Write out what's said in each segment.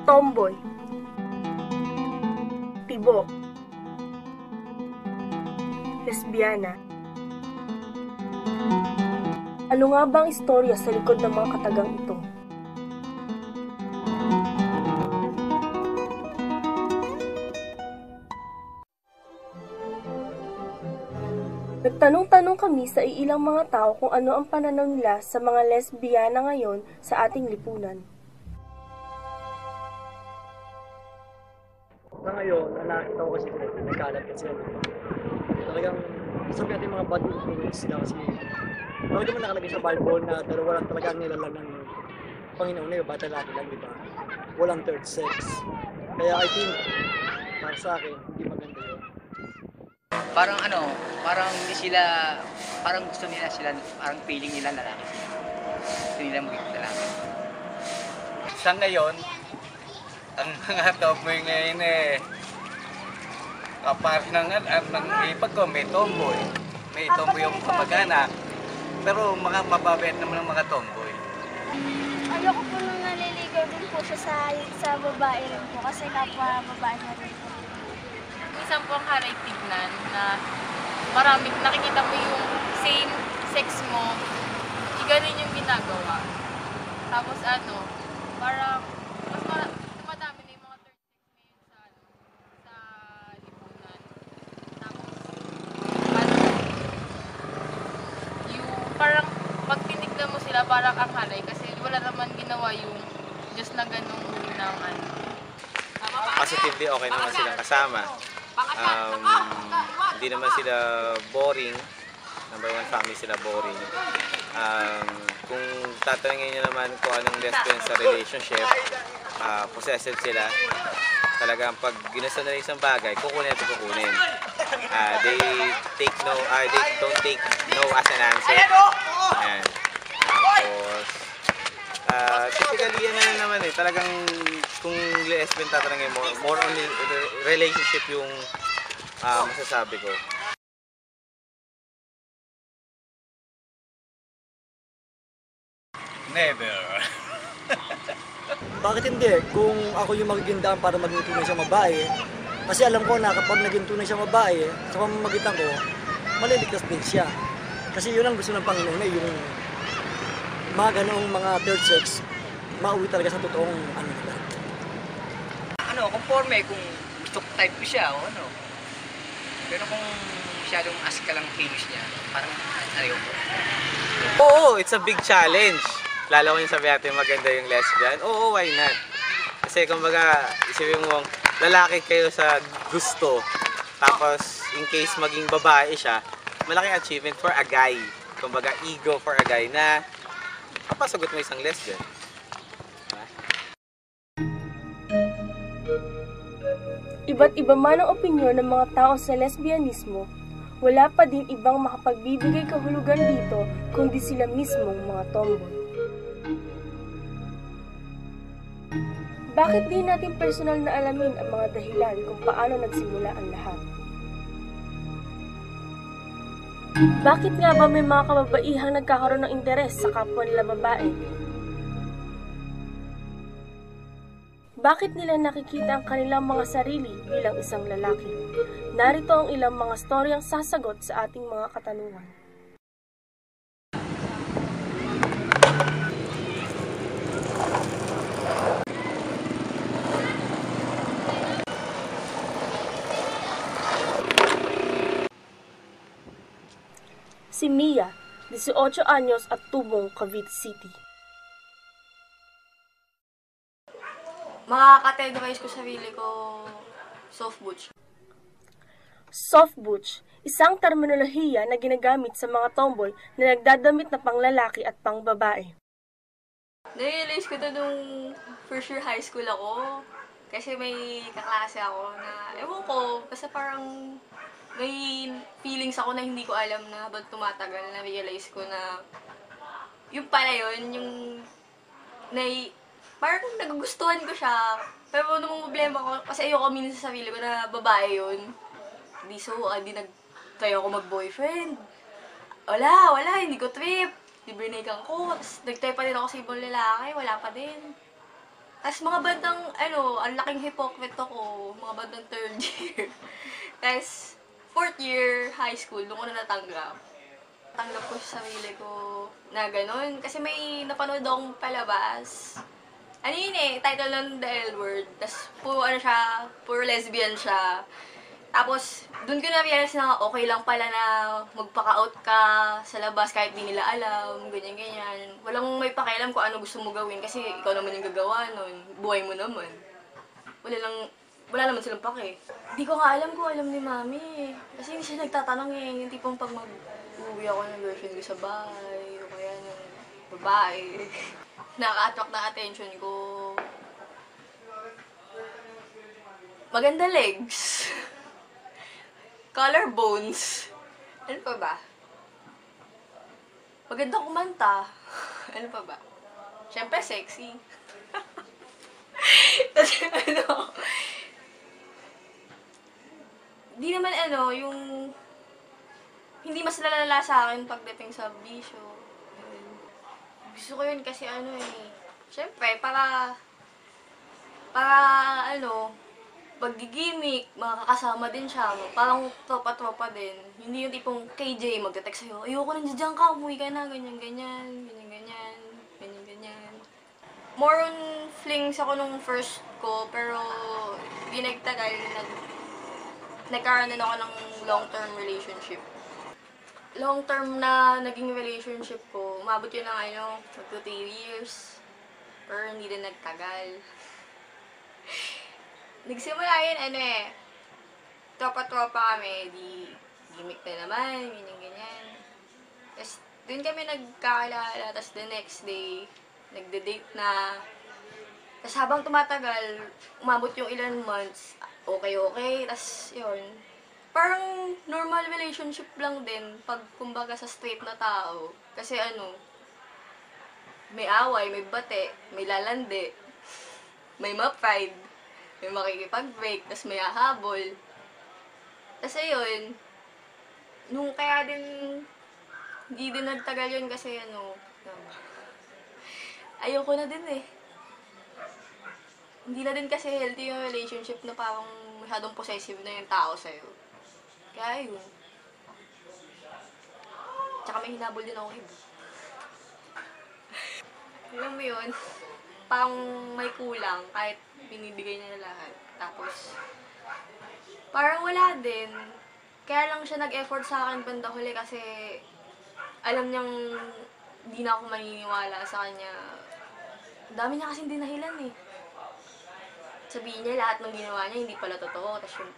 tomboy, tibo, lesbiana. Ano nga ba ang istorya sa likod ng mga katagang ito? Nagtanong-tanong kami sa ilang mga tao kung ano ang pananaw nila sa mga lesbiana ngayon sa ating lipunan. Sa ngayon, nakita ko kasi nagkalat kasi talagang sabi natin mga bad influence sila kasi bakit naman nakalagay sa Bible na dalawa lang talaga ang nilalang ng Panginoon na yung bata laki lang, di ba? Walang third sex. Kaya I think, para sa akin, hindi maganda yun. Parang hindi sila, parang gusto nila sila, parang feeling nila lalaki sila. Gusto nila maging lalaki. Sa ngayon, ang mga tomboy ngayon kapart ng ipag ko, may tomboy yung kamag-anak, pero mababait naman ng mga tomboy. Ayoko po nung naliligaw din po siya sa babae rin po kasi kapwa babae na rin po. Minsan po ang haray tignan na marami, nakikita mo yung same sex mo, ganun yung ginagawa. Tapos parang mas dumadami na yung mga third sex ngayon sa lipunan. Tapos, parang pag tinignan mo sila, parang ang halay kasi wala naman ginawa yung Diyos na ganung huli ng Positively, okay naman silang kasama. Hindi naman sila boring. Number one, family sila boring. Kung tatanungin nyo naman kung anong lesbian sa relationship, possessive sila. Talagang pag ginusto na isang bagay, kukunin at kukunin. They don't take no as an answer. Ayan. Tapos, typically yan naman talagang kung lesbian tatanungin mo, more on the relationship yung masasabi ko. Never. Bakit hindi? Kung ako yung magiging daan para maging tunay siyang babae, kasi alam ko na kapag naging tunay siyang babae, sa pamamagitan ko, maliligtas din siya. Kasi yun ang gusto ng Panginoon yung mga ganoong mga third sex, mauwi talaga sa totoong nila. Conforme kung gusto type ko siya o ano. Pero kung masyadong ask ka lang kilos niya, parang ayaw ko. Oo, it's a big challenge. Lalo kung sabi natin maganda yung lesbian, oo, why not? Kasi kumbaga, isipin mo, lalaki kayo sa gusto, tapos in case maging babae siya, malaking achievement for a guy. Kumbaga, ego for a guy na kapasagot mo isang lesbian. Iba't iba man ang opinyon ng mga tao sa lesbianismo, wala pa din ibang makapagbibigay kahulugan dito kundi sila mismong mga tomboy. Bakit di natin personal na alamin ang mga dahilan kung paano nagsimula ang lahat? Bakit nga ba may mga kababaihang nagkakaroon ng interes sa kapwa nila babae? Bakit nila nakikita ang kanilang mga sarili bilang isang lalaki? Narito ang ilang mga storyang sasagot sa ating mga katanungan. Si Mia, 18 anyos at tubong Cavite City. Makaka-categorize ko sarili ko soft butch. Soft butch, isang terminolohiya na ginagamit sa mga tomboy na nagdadamit na panglalaki at pangbabae. Na-realize ko to nung first year high school ako. Kasi may kaklase ako na, ewan ko, basta parang may feelings ako na hindi ko alam na habang tumatagal, na-realize ko na yung pala yun, yung parang nagugustuhan ko siya. Pero nung problema ko, kasi ayoko minsan sa sarili ko na babae yun. Di nag-try ako mag-boyfriend. Wala, hindi ko trip. Di brinaygan ko. Tapos nag-try pa din ako sa ibang lalaki, wala pa din. Tapos mga bandang, ang laking hypocrite ako, mga bandang third year. Tapos, fourth year high school, doon ko na natanggap. Natanggap ko sa sarili ko na ganun. Kasi may napanood akong palabas. Ano yun title ng The L Word. Tapos, puro lesbian siya. Tapos, dun ko na-realize na okay lang pala na magpaka-out ka sa labas kahit di nila alam, ganyan-ganyan. Walang may pakialam kung ano gusto mo gawin kasi ikaw naman yung gagawa nun. Buhay mo naman. Wala naman silang pake. Di ko nga alam kung alam ni Mami Kasi hindi siya nagtatanong yung tipong pag mag-uwi ako ng girlfriend ko sa bahay, o kaya ng babae. Nakaka-attract na attention ko. Maganda legs. Collarbones. Ano pa ba? Maganda kumanta. Ano pa ba? Siyempre, sexy. Tapos, di naman yung hindi mas lalala sa akin pagdating sa bisyo. Gusto ko yun kasi siyempre, para pag-gimmick, makakasama din siya. Parang tropa-tropa din. Hindi yung tipong KJ magte-text sa'yo, ayoko nandiyan ka, umuwi ka na, ganyan-ganyan, ganyan-ganyan, ganyan-ganyan. More on flings ako nung first ko, pero di nagtagal, nagkaroon din ako ng long-term relationship. Long-term na naging relationship ko, umabot yun ng magto 3 years. Pero hindi din nagtagal. Nagsimula yun, tropa-tropa kami, di gimmick na naman, ganyan-ganyan. Tapos, dun kami nagkakilala, tapos the next day, nagde-date na. Tapos habang tumatagal, umabot yung ilan months, okay, tapos yun. Parang normal relationship lang din, pag kumbaga sa straight na tao. Kasi may away, may bate, may lalandi, may ma-pride. May makikipag-break, tas may hahabol. Tas ayun, nung kaya din, hindi din nagtagal yun kasi ayoko na din Hindi na din kasi healthy yung relationship na parang masyadong possessive na yung tao sa'yo. Kaya yun. Tsaka may hinabol din ako iba. Alam mo yun, parang may kulang kahit binibigay niya na lahat. Tapos, parang wala din. Kaya lang siya nag-effort sa akin banda huli kasi alam niyang hindi na ako maniniwala sa kanya. Dami niya kasing dinahilan Sabihin niya lahat ng ginawa niya hindi pala totoo. Tapos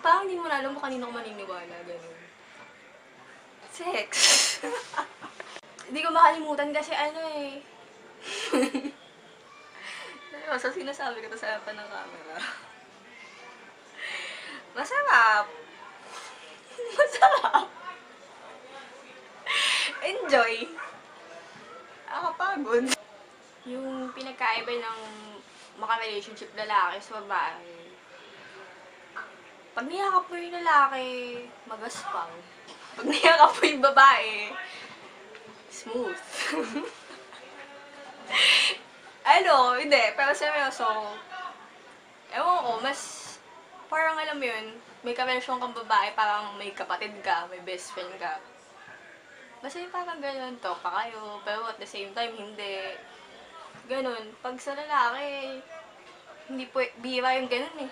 parang hindi mo na alam kung kanino ako maniniwala. Ganun. Sex. Hindi ko makalimutan kasi So, sinasabi ko to sa harapan ng camera. Masarap. Masarap. Enjoy. Nakakapagod. Yung pinagkaiba ng maka-relationship lalaki sa babae. Pag niyakap mo yung lalaki, magaspang. Pag niyakap mo yung babae, smooth. Hindi. Pero seryoso, ewan ko, mas parang alam mo yun, may karelasyon kang babae, parang may kapatid ka, may best friend ka. Basta yung parang ganun, tropa kayo, pero at the same time, hindi. Ganun. Pag sa lalaki, hindi bihira yung ganun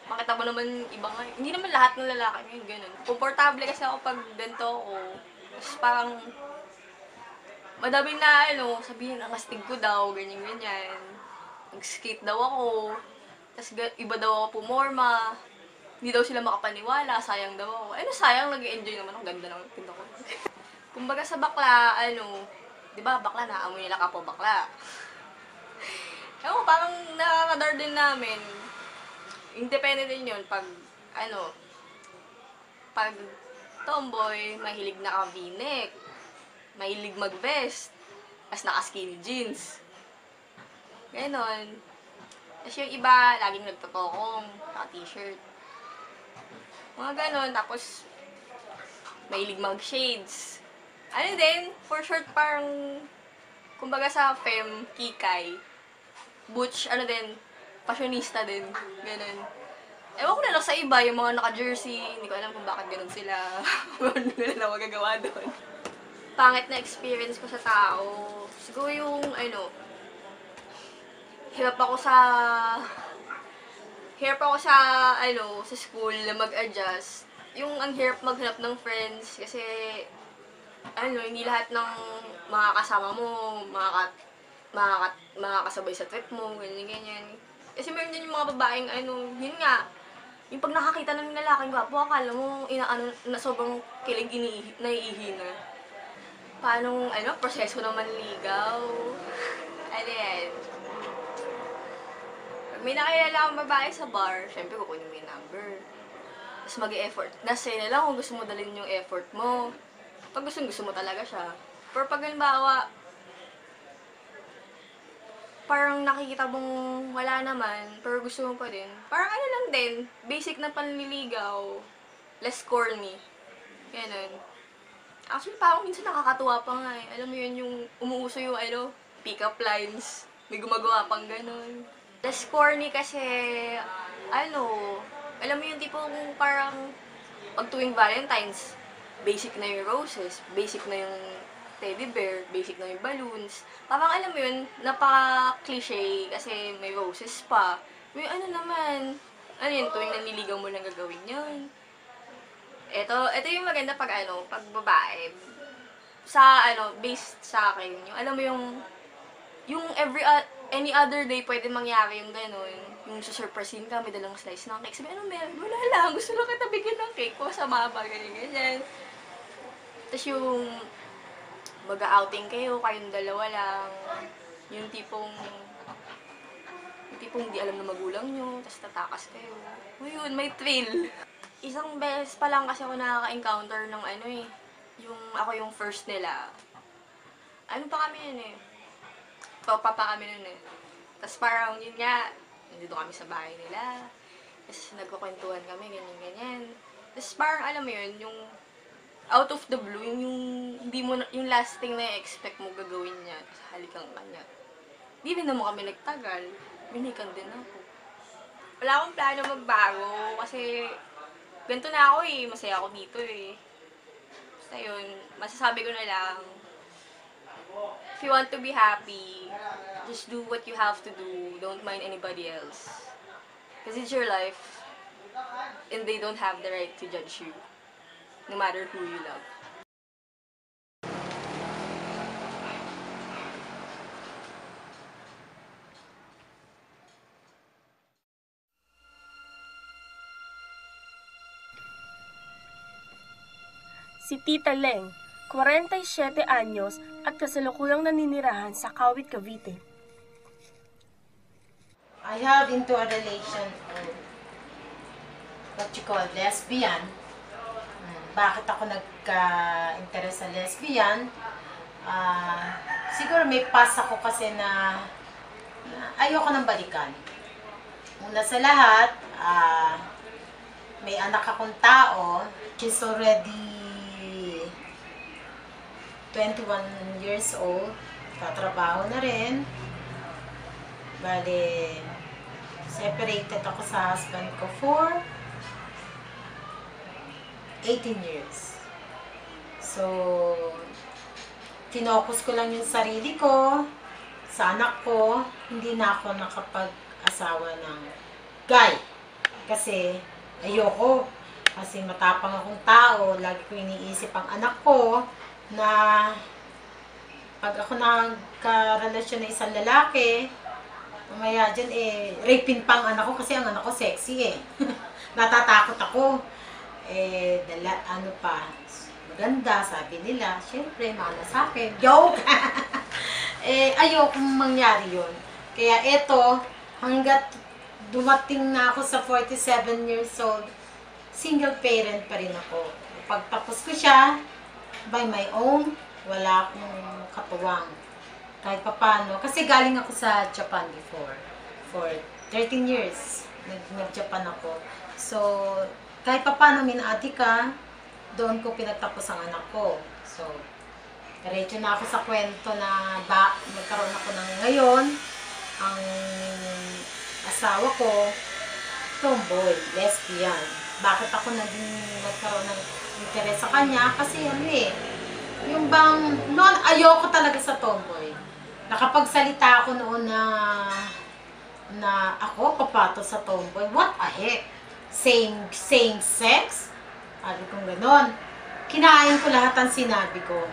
Makita mo naman ibang hindi naman lahat ng lalaki yung ganun. Komportable kasi ako pag ganito ako. Tapos parang, madami na sabihin, ang astig ko daw, ganyan-ganyan. Nag-skate daw ako. Tapos iba daw ako pumorma. Hindi daw sila makapaniwala, sayang daw ako. Sayang, nag-enjoy naman ako, ganda naman pinto ko. Kumbaga sa bakla, di ba bakla, naamoy nila kapo bakla. Parang nakakadar din namin. Independent din yun pag, pag tomboy, mahilig na ka-v-neck, mahilig mag-vest, as naka-skinny jeans. Ganon. Tapos yung iba, laging nagtotokong, naka-t-shirt. Mga ganon, tapos mahilig mag-shades. Din, for short, parang, kumbaga sa fem, kikay. butch, ano din, fashionista din, ganun. Ewan ko na lang sa iba, yung mga naka-jersey, hindi ko alam kung bakit ganun sila. Hindi ko na lang magagawa doon. Pangit na experience ko sa tao, siguro yung, hirap ako sa, sa school na mag-adjust. Yung ang hirap maghanap ng friends, kasi, hindi lahat ng mga kasama mo, makakasabay sa trip mo, ganyan. Kasi meron din yung mga babaeng, yun nga, yung pag nakakita ng lalaking gwapo, akala mo, na sobrang kilig, naiihina. Paano, proseso ng manligaw. Yan. Pag may nakilala akong babae sa bar, syempre kukunin mo yung number. Tapos mag-e-effort. Nasa na lang kung gusto mo dalhin yung effort mo. Pag gusto mo talaga siya. Pero pag halimbawa, parang nakikita mong wala naman, pero gusto mo pa din. Parang lang din, basic na panliligaw, less corny. Ganun. Actually, parang minsan nakakatuwa pa nga eh. Alam mo yun, yung umuuso yung pick-up lines. May gumagawa pang ganun. Less corny kasi, alam mo yung tipong parang pag tuwing Valentine's, basic na yung roses, basic na yung teddy bear, basic na yung balloons. Parang alam mo yun, napaka-cliche kasi may roses pa. May naman, yun, tuwing nanliligaw mo lang gagawin yun. Ito yung maganda pag pag babae. Sa based sa akin, yung alam mo yung any other day pwede mangyari yung ganun. Yung susurpresin ka, may dalang slice ng cake. Sabi, wala lang, gusto lang kita bigyan ng cake. Masama ba, ganyan. Tapos yung mag-outing kayong dalawa lang. Yung tipong hindi alam na magulang nyo, tapos tatakas kayo. Yun, may thrill. Isang beses pa lang kasi ako nakaka-encounter ng ako yung first nila. Pa kami yun eh. Topa pa kami nun eh. Tapos parang yun nga, nandito kami sa bahay nila. Tapos nagkukwentuhan kami, ganyan. Tapos parang alam mo yun, yung out of the blue, yung last thing na i-expect mo gagawin niya, tapos halikan ka niya. Di rin naman kami nagtagal, binikan din ako. Wala akong plano magbago, kasi ganito na ako eh, masaya ako dito eh. Basta yun, masasabi ko na lang, if you want to be happy, just do what you have to do, don't mind anybody else. Because it's your life, and they don't have the right to judge you. No matter who you love. Si Tita Leng, 47 anyos at kasalukuyang naninirahan sa Kawit, Cavite. I have into a relation of what you call lesbian. Bakit ako nagka-interest sa lesbian? Siguro may past ako kasi na ayoko nang balikan. Una sa lahat, may anak akong tao. She's already 21 years old. Tatrabaho na rin. Bale, separated ako sa husband ko for 18 years. So, finokus ko lang yung sarili ko sa anak ko. Hindi na ako nakapag-asawa ng guy. Kasi, ayoko. Kasi matapang akong tao. Lagi ko iniisip ang anak ko na pag ako nagka-relasyon na isang lalaki, mamaya dyan rapin pang anak ko kasi ang anak ko sexy eh. Natatakot ako. Maganda, sabi nila. Siyempre, mana sa akin. Joke! Ayokong mangyari yun. Kaya eto, hanggat dumating na ako sa 47 years old, single parent pa rin ako. Pagtapos ko siya, by my own, wala akong katuwang. Kahit papano. Kasi galing ako sa Japan before. For 13 years, nag-Japan ako. So, kahit papano minati ka, doon ko pinagtapos ang anak ko. So, diretso na ako sa kwento na nagkaroon ako ng ngayon. Ang asawa ko, tomboy, lesbian. Bakit ako nagkaroon ng interes sa kanya? Kasi yung bang, noon ayoko talaga sa tomboy. Nakapagsalita ako noon na ako papato sa tomboy. What a heck? Same sex? Sabi kong ganon. Kinain ko lahat ang sinabi ko.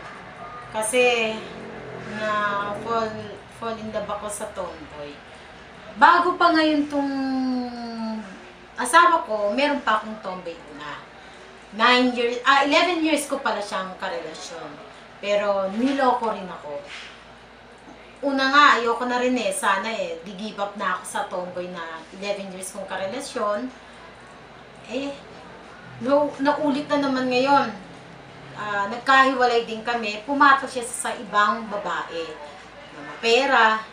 Kasi na fall in love ako sa tomboy. Bago pa ngayon tong asawa ko, meron pa akong tomboy una. 11 years ko pala siyang karelasyon. Pero niloko rin ako. Una nga, ayoko na rin sana di-give up na ako sa tomboy na 11 years kong karelasyon. Naulit na naman ngayon. Nagkahiwalay din kami. Pumato siya sa ibang babae. Na pera.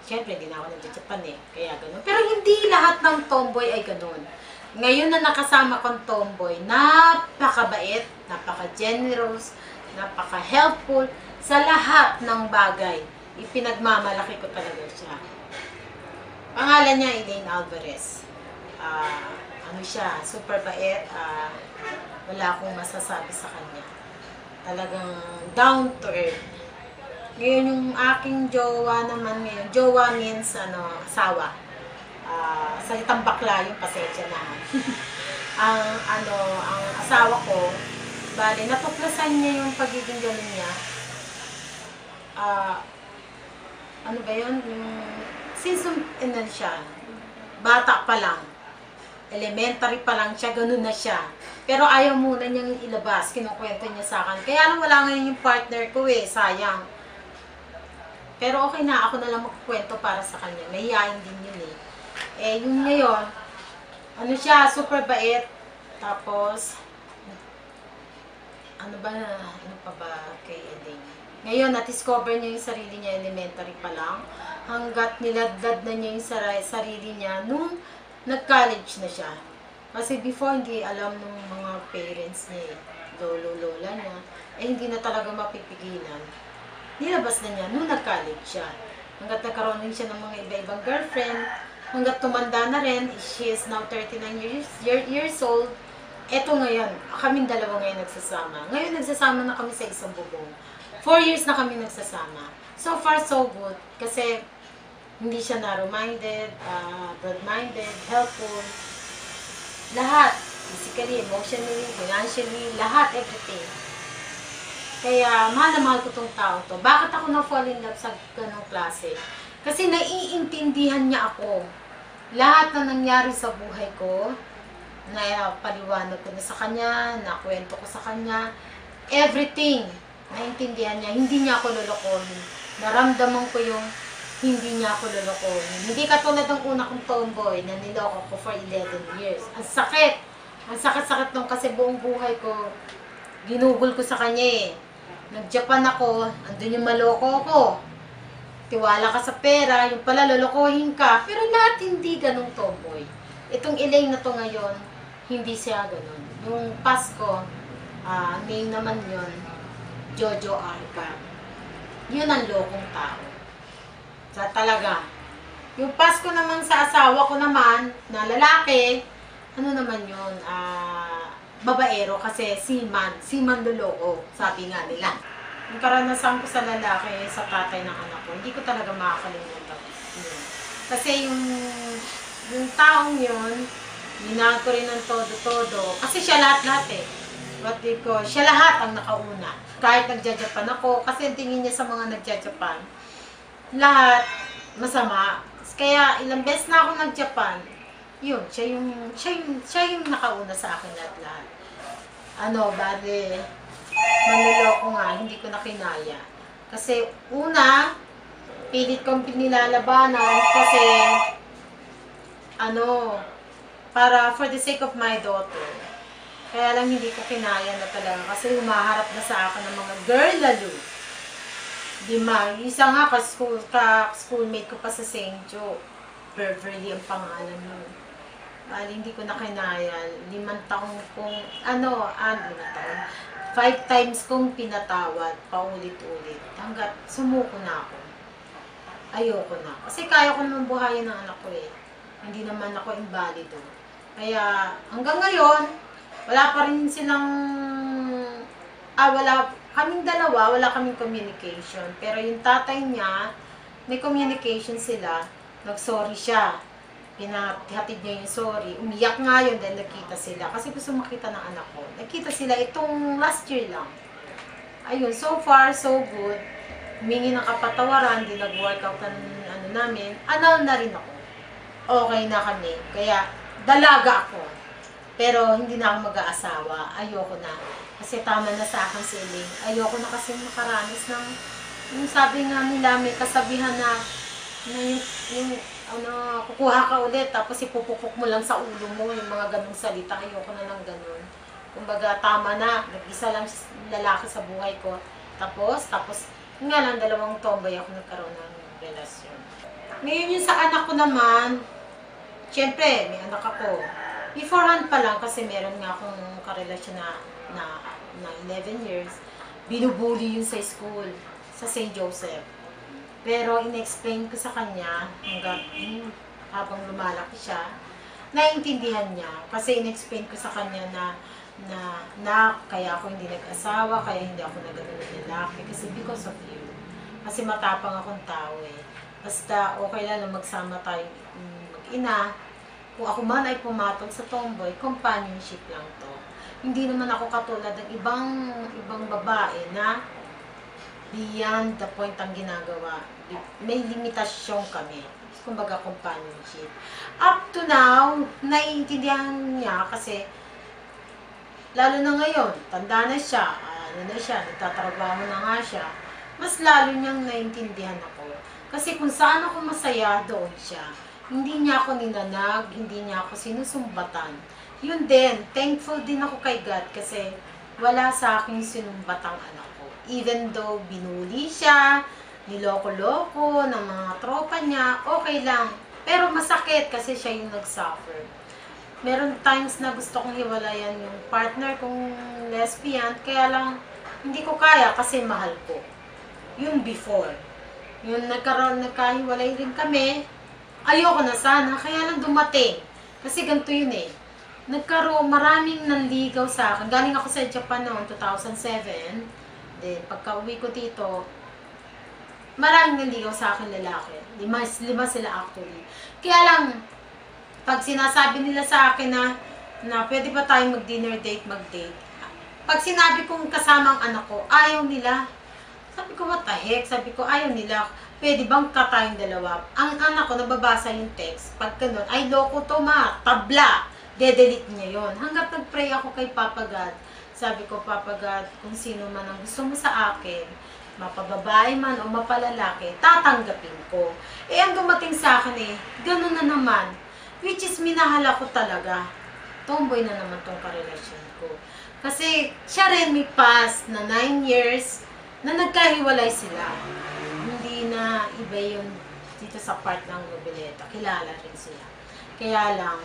Siyempre, hindi na ako nag-Japan kaya ganun. Pero hindi lahat ng tomboy ay ganun. Ngayon na nakasama kong tomboy, napakabait, napaka-generous, napaka-helpful sa lahat ng bagay. Ipinagmamalaki ko talaga siya. Pangalan niya, Elaine Alvarez. Siya, super bait. Wala akong masasabi sa kanya. Talagang down to earth. Ngayon yung aking jowa naman ngayon, jowa means asawa. Salitang bakla yung pasensya na. ang asawa ko, bali, natuklasan niya yung pagiging gano'n niya. Ano ba yun? Since siya, bata pa lang, elementary pa lang siya, ganun na siya. Pero ayaw muna niyang ilabas, kinukwento niya sa akin. Kaya lang wala ngayon yung partner ko sayang. Pero okay na, ako na lang magkukwento para sa kanya. Mahihayin din yun yung ngayon, siya, super bait. Tapos, ano pa ba kay Elaine? Ngayon, na-discover niya yung sarili niya, elementary pa lang. Hanggat niladlad na niya yung sarili niya nung nag-college na siya. Kasi before, hindi alam ng mga parents niya lolo-lola niya. Hindi na talaga mapipigilan. Nilabas na niya nung nag-college siya. Hanggat nagkaroon din siya ng mga iba-ibang girlfriend, hanggat tumanda na rin, she is now 39 years old. Eto ngayon, kaming dalawa ngayon nagsasama. Ngayon nagsasama na kami sa isang bubong. 4 years na kami nagsasama. So far, so good. Kasi hindi siya narrow-minded, broad-minded, helpful. Lahat. Physically, emotionally, financially, lahat, everything. Kaya mahal na mahal ko tong tao to. Bakit ako na-fall in love sa ganong klase? Kasi naiintindihan niya ako. Lahat na nangyari sa buhay ko, na paliwanag ko na sa kanya, nakwento ko sa kanya, everything, naiintindihan niya. Hindi niya ako lolokohin. Naramdaman ko yung hindi niya ako lolokohin. Hindi katulad ng una kong tomboy na niloko ko for 11 years. Ang sakit! Ang sakit-sakit nung kasi buong buhay ko, ginugol ko sa kanya Nag-Japan ako, andun yung maloko ko. Tiwala ka sa pera, yung pala lolokohin ka. Pero lahat hindi ganong tomboy. Itong Elaine na to ngayon, hindi siya ganon. Yung Pasko, name naman yun, Jojo Arca. Yun ang lokong tao. Sa talaga. Yung Pasko naman sa asawa ko naman, na lalaki, ano naman yun, babaero kasi seaman loloko, sabi nga nila. Yung karanasan ko sa lalaki, sa tatay ng anak ko, hindi ko talaga makakalimutan. Kasi yung taong yun, minahal ko rin ng todo-todo. Kasi siya lahat-lahat siya lahat ang nakauna. Kahit nagja-Japan ako, kasi tingin niya sa mga nagja-Japan, lahat masama. Kaya ilang beses na ako nag-Japan, yun, siya yung nakauna sa akin lahat-lahat. Bali, manloloko nga, hindi ko na kinaya. Kasi, una, pilit kong pinilalabanan kasi, para for the sake of my daughter. Kaya lang hindi ko kinaya na talaga kasi humaharap na sa akin ng mga girl lalo. Isa nga ka-schoolmate ko pa sa St. Joe. Beverly ang pangalan mo. Bali, hindi ko na kinaya. 5 taon kong, 5 times kong pinatawad, paulit-ulit. Hanggat sumuko na ako. ayoko na. Kasi kaya ko naman buhayin ng anak ko eh. Hindi naman ako invalido. Kaya hanggang ngayon, wala pa rin silang, kaming dalawa, wala kaming communication. Pero yung tatay niya, may communication sila, nag-sorry siya. Pinahatid niya yung sorry. Umiyak nga yun dahil nakita sila. Kasi gusto makita ng anak ko. Nakita sila itong last year lang. Ayun, so far, so good. Humingi ng kapatawaran, di nag-workout ng ano namin. Anal na rin ako. Okay na kami. Kaya, dalaga ako. Pero, hindi na ako mag-aasawa. Ayoko na. Kasi tama na sa akin si Elaine. Ayoko na kasi makaranas ng, yung sabi nga nila, may kasabihan na kukuha ka ulit, tapos ipupukok mo lang sa ulo mo, yung mga ganung salita. Ayoko na lang ganun. Kumbaga, tama na. Nag-isa lang lalaki sa buhay ko. Tapos, nga lang, 2 tomboy ako nagkaroon ng relasyon. Ngayon yung sa anak ko naman, syempre, may anak ako. Beforehand pa lang, kasi meron nga akong karelasyon na 11 years, binubuli yun sa school, sa St. Joseph. Pero, in-explain ko sa kanya, habang lumalaki siya, naiintindihan niya. Kasi in-explain ko sa kanya na kaya ako hindi nag-asawa, kaya hindi ako nagano ng lalaki, kasi because of you. Kasi matapang akong tao eh. Basta okay lang na magsama tayo mag-ina. Kung ako man ay pumatol sa tomboy, companionship lang to. Hindi naman ako katulad ng ibang babae na beyond the point ang ginagawa. May limitasyon kami. Kumbaga companionship. Up to now, naiintindihan niya kasi lalo na ngayon, tanda na siya, nagtatrabaho na nga siya, mas lalo niyang naiintindihan ako. Kasi kung saan ako masaya, doon siya. Hindi niya ako ninanag, hindi niya ako sinusumbatan. Yun din, thankful din ako kay God kasi wala sa aking sinumbatang anak ko. Even though binuli siya, niloko-loko ng mga tropa niya, okay lang. Pero masakit kasi siya yung nag-suffer. Meron times na gusto kong hiwalayan yung partner kong lesbian, kaya lang hindi ko kaya kasi mahal ko. Yung before. Yung nagkahiwalay rin kami, ayoko na sana, kaya lang dumating. Kasi ganito yun eh. Maraming nanligaw sa akin. Galing ako sa Japan noong 2007. Then, pagka uwi ko dito, maraming nanligaw sa akin lalaki. Lima sila actually. Kaya lang, pag sinasabi nila sa akin na pwede ba tayong mag-dinner date, mag-date. Pag sinabi kong kasama ang anak ko, ayaw nila. Sabi ko, what the heck? Sabi ko, ayaw nila. Pwede bang tayong dalawa? Ang anak ko, nababasa yung text. Pag ganun, ay loko to ma, tabla. De-delete niya yon. Hanggat nag-pray ako kay Papa God. Sabi ko, Papa God, kung sino man ang gusto mo sa akin, mapababae man o mapalalaki, tatanggapin ko. Eh, ang dumating sa akin eh, ganun na naman. Which is, minahal ako talaga. Tomboy na naman tong karelasyon ko. Kasi, siya rin may past na 9 years na nagkahiwalay sila. Hindi na iba yung dito sa part ng Noveleta. Kilala rin sila. Kaya lang,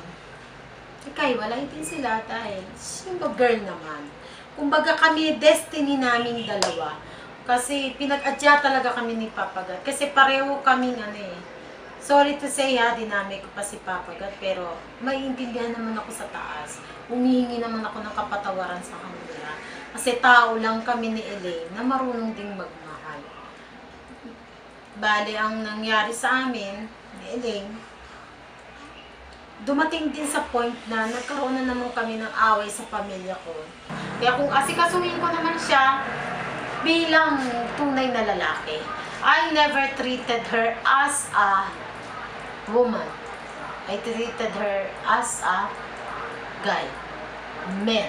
nagkahiwalay din sila dahil single girl naman. Kumbaga kami, destiny naming dalawa. Kasi pinag-adya talaga kami ni Papa God. Kasi pareho kaming sorry to say dinamay ko pa si Papa God, pero maiintindihan naman ako sa taas. Humihingi naman ako ng kapatawaran sa kanila. Kasi tao lang kami ni Elaine na marunong ding magmahal. Bale, ang nangyari sa amin ni Elaine, dumating din sa point na nagkaroon na naman kami ng away sa pamilya ko. Kaya kung asikasuhin ko naman siya bilang tunay na lalaki, I never treated her as a woman. I treated her as a guy. Man.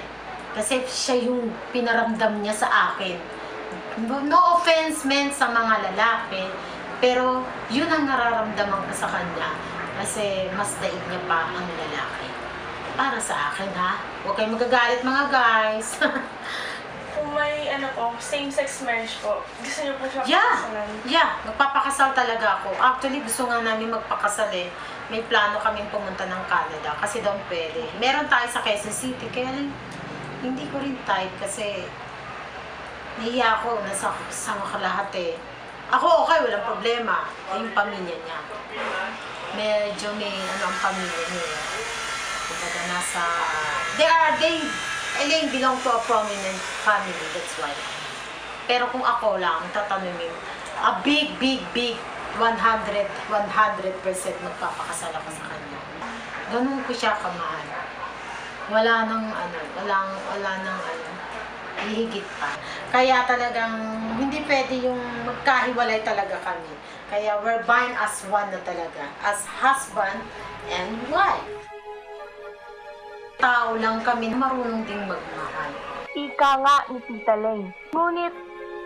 Kasi siya yung pinaramdam niya sa akin. No offense meant sa mga lalaki, pero yun ang nararamdaman ko sa kanya. Kasi mas daig niya pa ang lalaki. Para sa akin ha. Huwag kayong magagalit mga guys. Kung may same-sex marriage po, gusto niyo po siya pakasalan? Yeah, magpapakasal talaga ako. Actually, gusto nga namin magpakasal eh. May plano kaming pumunta ng Canada kasi doon pwede. Meron tayo sa Quezon City, kaya hindi ko rin type kasi nahiya ako, nasa sama ka lahat eh. Ako okay, walang problema. Yung pamilya niya. Medyo may ang pamilya niya. Kumbaga nasa... They belong to a prominent family, that's why. Pero kung ako lang, tatanungin, a big 100% magpapakasal ako sa kanya. Ganun ko siya kamahal. Wala nang hihigit pa. Kaya talagang hindi pwede yung magkahiwalay talaga kami. Kaya we're bind as one na talaga, as husband and wife. Tao lang kami, marunong ding magmahal. Ika nga ni Tita Leng. Ngunit,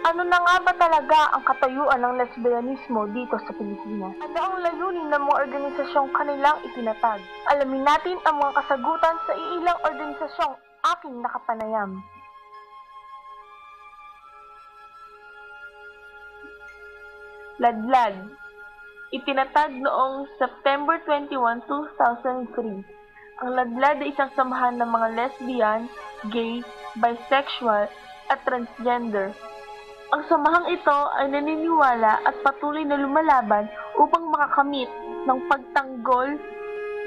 ano na nga ba talaga ang katayuan ng lesbianismo dito sa Pilipinas? Ano ang layunin ng mga organisasyong kanilang itinatag? Alamin natin ang mga kasagutan sa iilang organisasyong aking nakapanayam. Ladlad. Itinatag noong September 21, 2003. Ang Ladlad ay isang samahan ng mga lesbian, gay, bisexual, at transgender. Ang samahang ito ay naniniwala at patuloy na lumalaban upang makakamit ng pagtanggol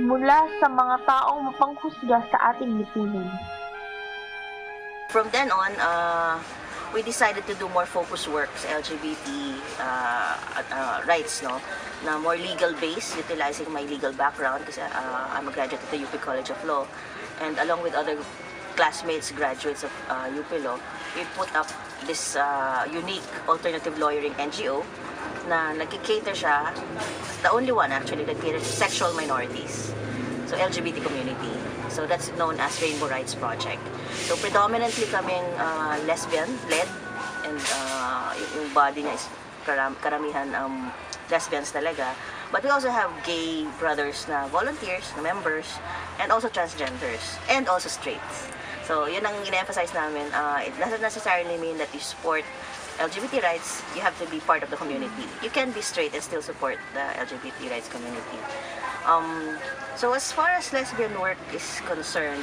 mula sa mga taong mapanghusga sa ating lipunan. From then on, we decided to do more focus work sa LGBT rights, no? Na more legal base, utilizing my legal background kasi I'm a graduate of the UP College of Law, and along with other classmates, graduates of UP Law, we put up this unique alternative lawyering NGO na nag-cater siya, the only one actually that caters to sexual minorities, so LGBT community. So that's known as Rainbow Rights Project. So predominantly kaming lesbian-led, and yung body niya is karamihan lesbians talaga. But we also have gay brothers na volunteers, na members, and also transgenders, and also straights. So yun ang ina-emphasize namin. It doesn't necessarily mean that you support LGBT rights, you have to be part of the community. You can be straight and still support the LGBT rights community. So as far as lesbian work is concerned,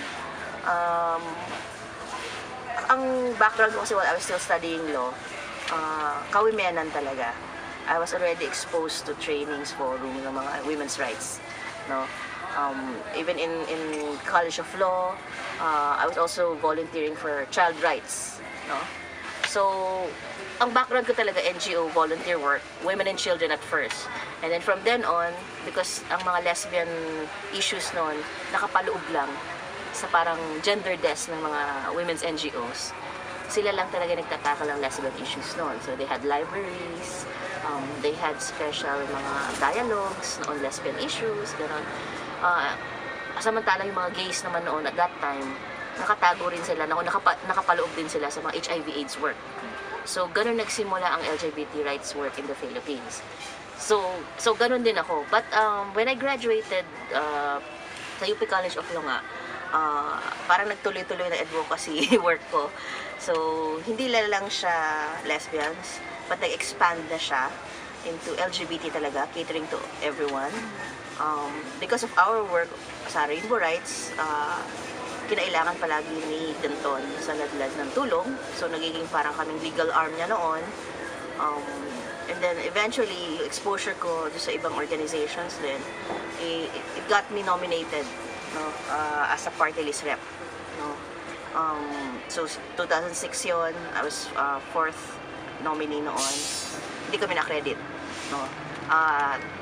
ang background ko kasi while I was still studying law, kawimenan talaga. I was already exposed to trainings forum ng mga women's rights, no? Even in College of Law, I was also volunteering for child rights, no? So ang background ko talaga NGO, volunteer work, women and children at first. And then from then on, because ang mga lesbian issues noon nakapaloob lang sa parang gender desk ng mga women's NGOs, sila lang talaga nagtatakal ng lesbian issues noon. So they had libraries, they had special mga dialogues on lesbian issues, gano'n. Samantalang yung mga gays naman noon at that time, nakatago rin sila, nakapaloob din sila sa mga HIV/AIDS work. So gano'n nagsimula ang LGBT rights work in the Philippines. So gano'n din ako. But when I graduated sa UP College of Law nga, parang nagtuloy-tuloy na advocacy work ko. So hindi lang siya lesbians, but nag-expand na siya into LGBT talaga, catering to everyone. Because of our work sa Rainbow Rights, kinailangan palagi ni Denton sa Ladlad ng tulong. So nagiging parang kaming legal arm niya noon. And then eventually, exposure ko sa ibang organizations din, it got me nominated, no, as a party list rep. No? So 2006 yon, I was 4th nominee noon. Hindi kami na-credit. No?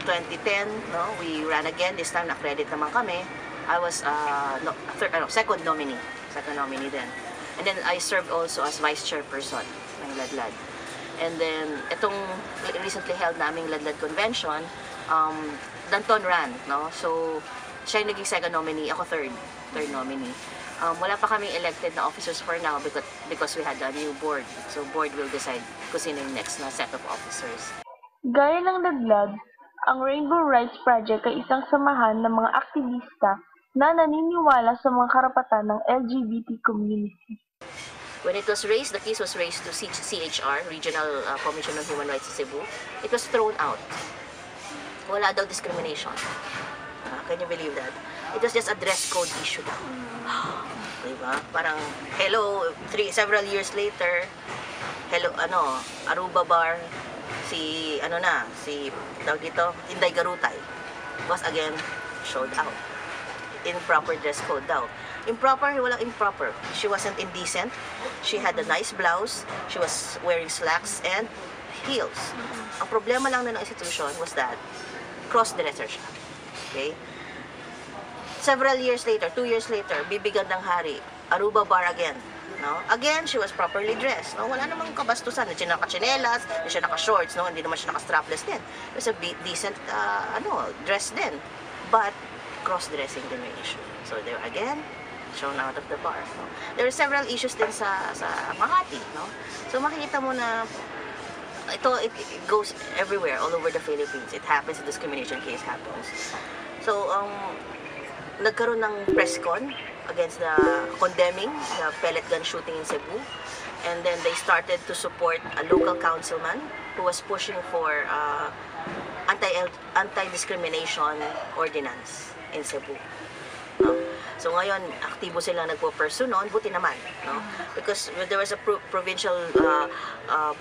2010, no, we ran again. This time na-credit naman kami. I was second nominee then. And then I served also as vice chairperson ng Ladlad. And then itong recently held naming Ladlad convention, Danton ran, no? So siya yung naging second nominee, ako third nominee. Wala pa kaming elected na officers for now because we had a new board. So board will decide kung sino yung next na set of officers. Gaya ng Ladlad, ang Rainbow Rights Project ay isang samahan ng mga aktivista na naniniwala sa mga karapatan ng LGBT community. When it was raised, the case was raised to CHR, Regional Commission on Human Rights sa Cebu. It was thrown out. Wala daw discrimination. Can you believe that? It was just a dress code issue daw. Diba? Parang, hello, several years later, hello, Aruba Bar, si tawag dito, Inday Garutay was again showed out. Improper dress code daw. Improper, walang improper. She wasn't indecent. She had a nice blouse. She was wearing slacks and heels. Ang problema lang ng institution was that cross-dresser siya. Okay? Several years later, 2 years later, bibigyan ng hari, Aruba Bar again. No? Again, she was properly dressed. No? Wala namang kabastusan. Hindi siya naka-chinelas, hindi siya naka-shorts, no? Hindi naman siya naka-strapless din. It was a decent dress din. But, cross-dressing din yung issue. So, they were again shown out of the bar. No? There were several issues din sa Makati. No? So, makikita mo na it goes everywhere, all over the Philippines. It happens, a discrimination case happens. So, nagkaroon ng press con against the condemning the pellet gun shooting in Cebu, and then they started to support a local councilman who was pushing for anti-discrimination ordinance in Cebu. No? So ngayon, aktibo silang nagpo-pursue noon, buti naman, no? Because there was a provincial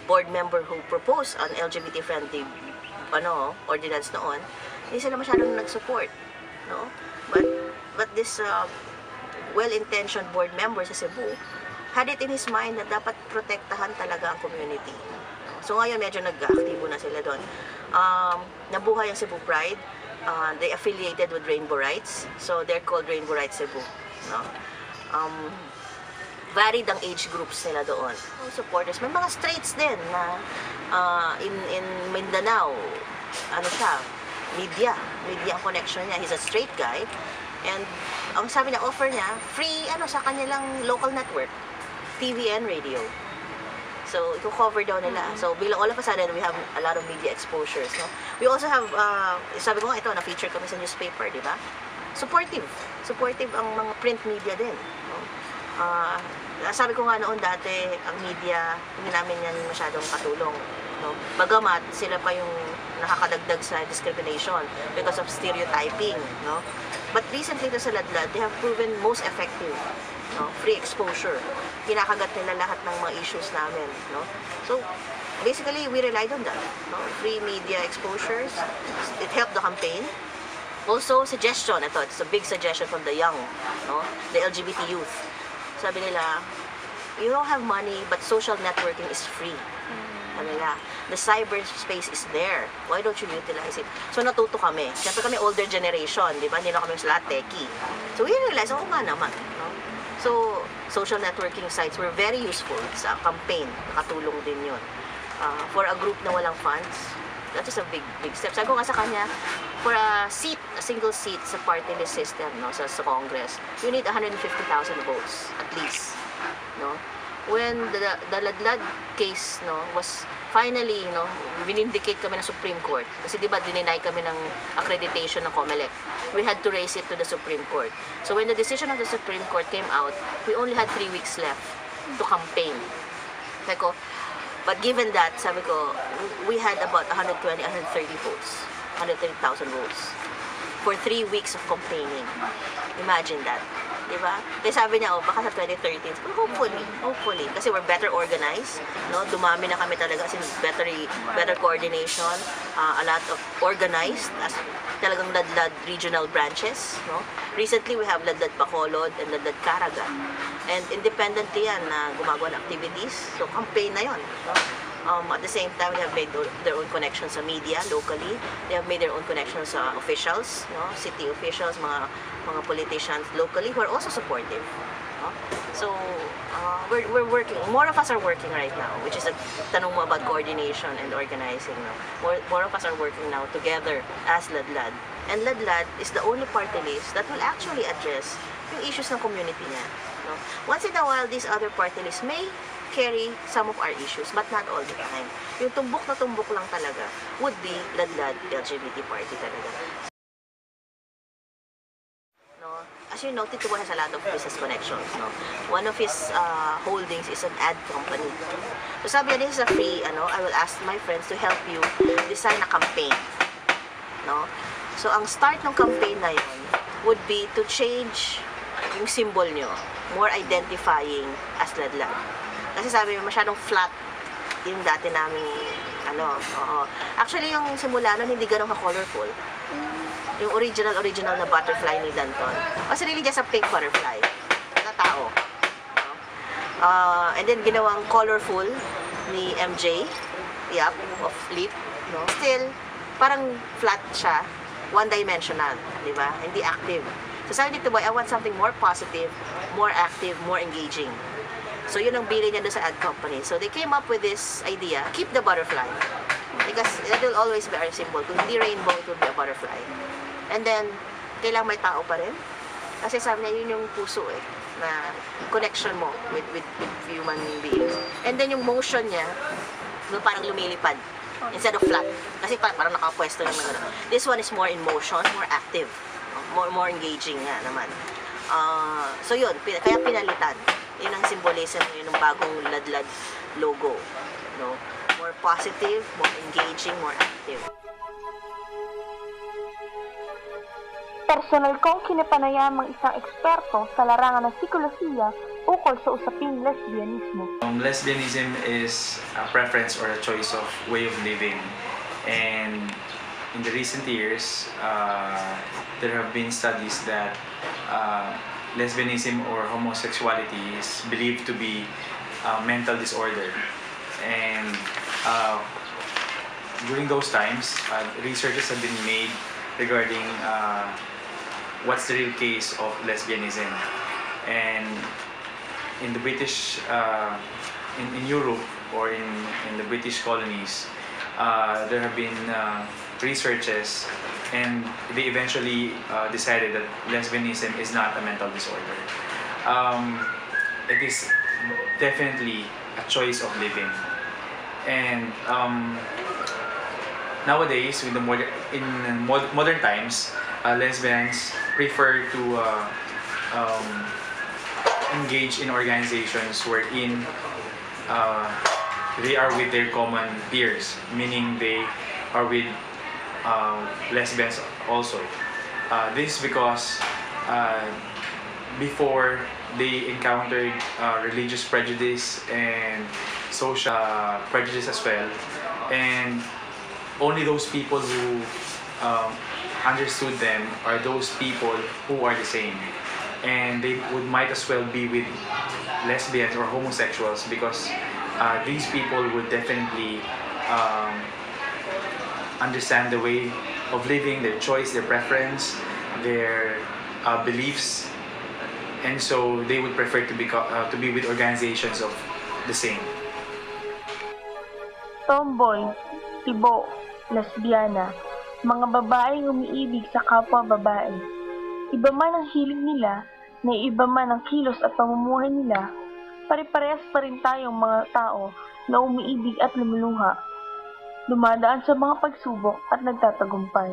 board member who proposed an LGBT-friendly ordinance noon, hindi sila masyadong nag-support, no? But this well-intentioned board member sa Cebu had it in his mind na dapat protektahan talaga ang community. So ngayon medyo nag-aktibo na sila doon. Nabuhay ang Cebu Pride. They affiliated with Rainbow Rights. So they're called Rainbow Rights Cebu. No? Varied ang age groups nila doon. Supporters. May mga straights din na in Mindanao. Ano siya? Media ang connection niya. He's a straight guy. And ang sabi niya, offer niya, free sa kanilang local network, TV and radio. So, i-cover daw nila. So, bilang all of a sudden, we have a lot of media exposures. No? We also have, sabi ko nga ito, na-feature kami sa newspaper, di ba? Supportive ang mga print media din. No? Sabi ko nga noon dati, ang media, hindi namin yan masyadong katulong. No? Bagamat, sila pa yung nakakadagdag sa discrimination because of stereotyping. No? But recently sa Ladlad, they have proven most effective. No? Free exposure. Kinakagat nila lahat ng mga issues namin. No? So, basically, we relied on that. No? Free media exposures. It helped the campaign. Also, suggestion. It's a big suggestion from the young, no? The LGBT youth. Sabi nila, you don't have money, but social networking is free. The cyberspace is there. Why don't you utilize it? So, natuto kami. Siyempre kami older generation, di ba? Hindi na kami lahat techie. So, we realized, oo nga naman. No? So, social networking sites were very useful sa campaign. Nakatulong din yun. For a group na walang funds, that is a big step. Sabi ko nga sa kanya, for a single seat sa party list system, no, sa Congress, you need 150,000 votes, at least. No? When the Ladlad case, no, was finally, vinindicate kami ng Supreme Court. Kasi diba, dininay kami ng accreditation ng COMELEC. We had to raise it to the Supreme Court. So when the decision of the Supreme Court came out, we only had 3 weeks left to campaign. Sabi ko, but given that, sabi ko, we had about 130 votes. 130,000 votes. For 3 weeks of campaigning. Imagine that. Diba? Kaya sabi niya, baka sa 2013, hopefully, kasi we're better organized, no? Dumami na kami talaga, since better coordination, a lot of organized, as talagang Ladlad regional branches, no? Recently, we have Ladlad Bacolod and Ladlad Caraga. And independently yan na gumagawa ng activities, so campaign na yon, no? At the same time, they have made their own connections sa media locally. They have made their own connections sa officials, no? City officials, mga politicians locally who are also supportive. No? So, we're working. More of us are working right now, which is a tanong mo about coordination and organizing. No? More of us are working now together as Ladlad. And Ladlad is the only party list that will actually address yung issues ng community niya. No? Once in a while, these other party lists may carry some of our issues, but not all the time. Yung tumbok na tumbok lang talaga would be Ladlad LGBT party talaga. No? As you know, Tito Boy has a lot of business connections. No? One of his holdings is an ad company. So sabi niya, this is a free, I will ask my friends to help you design a campaign. No? So ang start ng campaign na yun would be to change yung symbol nyo, more identifying as Ladlad. Kasi sabi mo, masyadong flat yung dati naming ano, oo. Actually, yung simula nun, hindi ganun ka-colorful. Yung original na butterfly ni Danton was really just a pink butterfly na tao. And then, ginawang colorful ni MJ, yep, of Leap, no? Still, parang flat siya, one-dimensional, di ba? Hindi active. So, sabi ni Tuboy, I want something more positive, more active, more engaging. So, yun ang bili niya doon sa ad company. So, they came up with this idea, keep the butterfly. Because it will always be our symbol. Kung hindi rainbow, it will be a butterfly. And then, kailangan may tao pa rin. Kasi sabi niya, yun yung puso na connection mo with human beings. And then, yung motion niya, parang lumilipad instead of flat. Kasi parang nakapwesto naman gano'n. This one is more in motion, more active, more engaging nga naman. So yun, kaya pinalitan. Yun ang symbolism yun ng bagong Ladlad logo. No? More positive, more engaging, more active. Personal kong kinapanayamang isang eksperto sa larangan ng psikolohiya ukol sa usaping lesbianismo. Lesbianism is a preference or a choice of way of living, and in the recent years there have been studies that lesbianism or homosexuality is believed to be a mental disorder, and during those times researches have been made regarding what's the real case of lesbianism. And in the British, in Europe or in the British colonies, there have been researches, and they eventually decided that lesbianism is not a mental disorder. It is definitely a choice of living. And nowadays, in modern times, lesbians prefer to engage in organizations wherein they are with their common peers, meaning they are with lesbians also. This is because before they encountered religious prejudice and social prejudice as well, and only those people who understood them are those people who are the same, and they might as well be with lesbians or homosexuals because these people would definitely understand the way of living, their choice, their preference, their beliefs, and so they would prefer to be with organizations of the same. Tomboy, tibo, lesbiana, mga babaeng umiibig sa kapwa babae. Iba man ang hilig nila, na iba man ang kilos at pamumuhay nila, pare-parehas pa rin tayong mga tao na umiibig at lumuluha, dumadaan sa mga pagsubok at nagtatagumpay.